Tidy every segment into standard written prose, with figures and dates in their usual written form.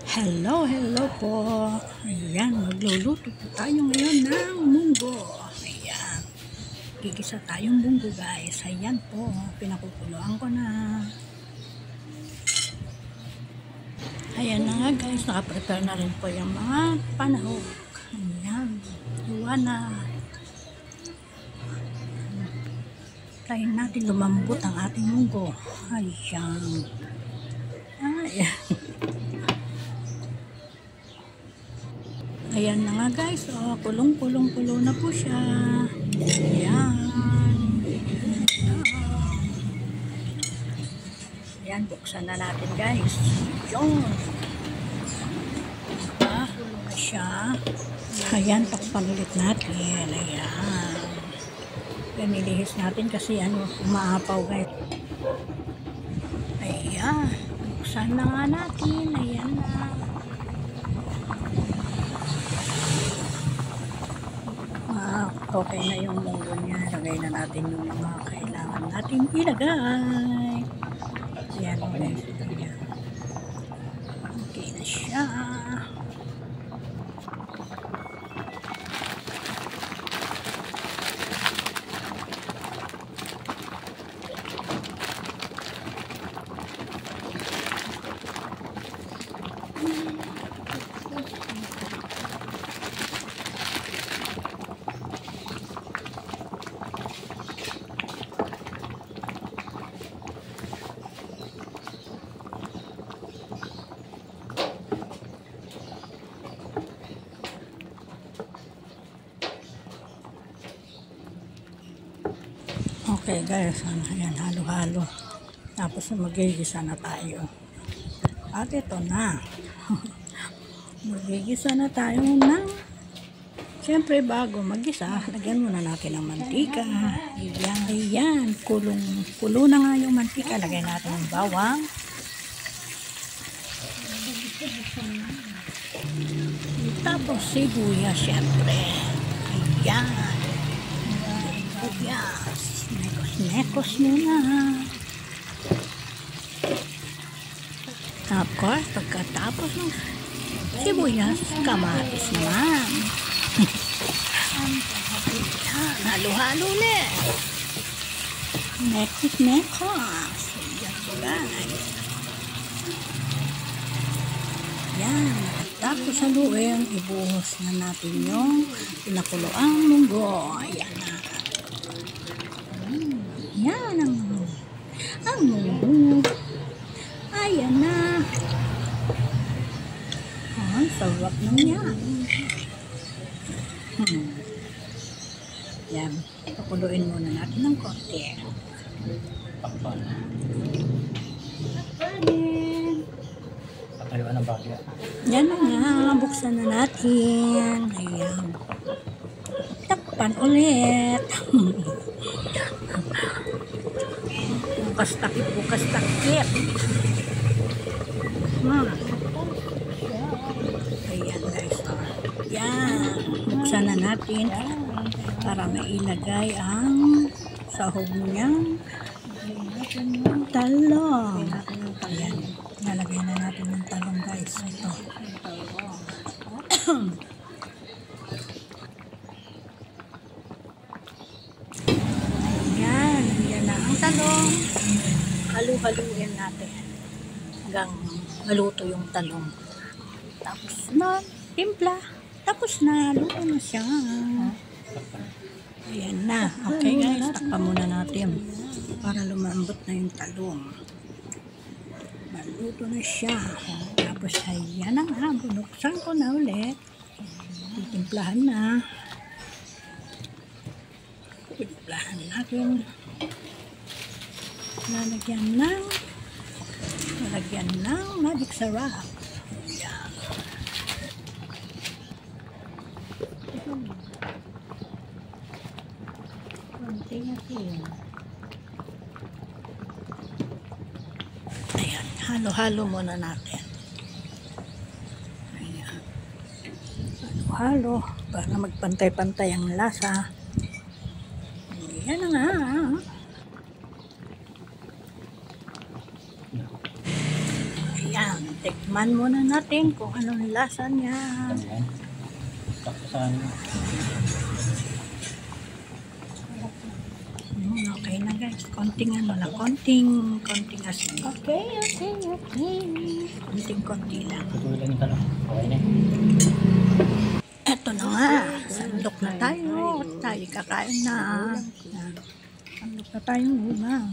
Hello po. Ayan, magluluto po tayo ngayon ng munggo. Ayan, gigisa tayong munggo guys. Ayan po, pinakukuluan ko na. Ayan na nga guys, nakaprepare na rin po yung mga panahog. Ayan, luwa na. Tayin natin lumambot ang ating munggo. Ayan. Ayan. Ayan na nga guys, kulong na po siya. Ayan. Ayan, buksan na natin guys. Ayan. Kulong na siya. Ayan, takpan ulit natin. Ayan. Ayan, nilihis natin kasi umaapaw guys. Ayan. Buksan na nga natin. Ayan na. Okay na yung munggo niya. Lagay na natin yung mga kailangan natin ilagay. Ayan guys. Okay na siya. Okay guys, ayan, halo-halo. Tapos magigisa na tayo. At ito na. Magigisa na tayo ng, siyempre bago magisa, lagyan muna natin ng mantika. Ayan, kulo na nga yung mantika. Lagyan natin ng bawang. Tapos sibuyas, siyempre. Ayan. Sibuyas. Nekos muna. Tapos, pagkatapos ng sibuyas, kamatis naman. Halo-halo ulit. Nekos. Yan po guys. Yan. Tapos haluin, ibuhos na natin yung pinakuloang munggo. Ayan na. Yan ang munggo. Ayan na. Ang sarap na yan. Yan. Pakuluin muna natin ng konti. Pakuluan ng bakya. Yan na nga. Buksan na natin. Ayan. Takpan ulit. Bukas takip. Ayan guys. Yan. Buksan na natin para mailagay ang sahog niyang talong. Ayan. Nalagay na natin ng talong guys. Ito. Yan na ang talong. Halu-haluin natin hanggang maluto yung talong. Tapos na, timpla. Tapos na, luto na siya. Ayan na. Okay guys, takpan muna natin para lumambot na yung talong. Maluto na siya. Tapos ayan na nga, bunuksan ko na ulit. Titimplahan na. Timplahan natin. Lalagyan ng magic sarap. Ayan. Konti natin. Ayan, halo-halo muna natin. Ayan. Halo-halo para magpantay-pantay ang lasa. Ayan na nga. Ayan, tikman Tikman muna natin kung anong lasa niya. Yan. Takpasan. Okay na guys. Konting ano lang. Konting asin. Okay. Konting lang. Tutuloy lang yung tanong. Okay na. Eto na nga. Sandok na tayo. Tayo kakain na. Sandok na tayo muna.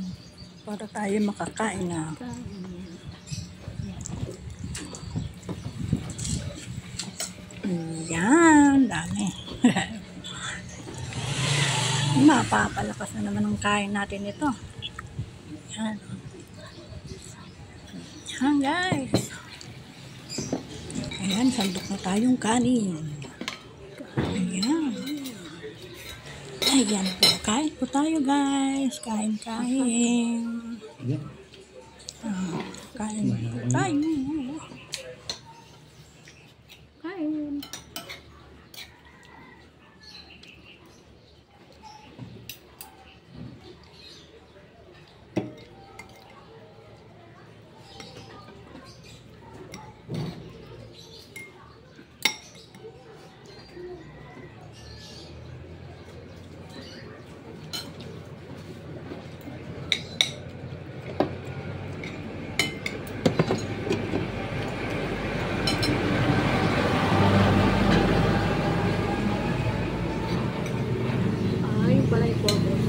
Para tayo makakain na. Yan. Dami. Mapapalakas na naman ang kain natin ito. Yan. Yan guys. Ayan, sandok na tayong kanin. Ayan. Ayan po. Kain po tayo guys. Kain. Sige. Kain po tayo. Kain. Yung pala yung progress.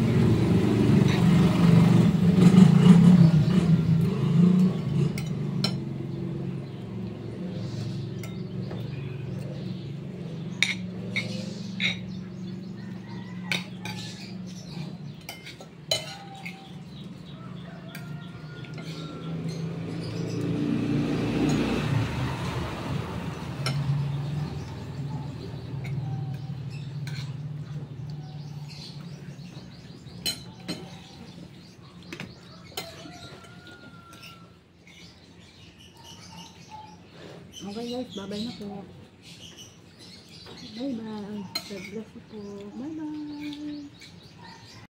Okay guys, bye-bye na po. Bye-bye. God bless you po. Bye-bye.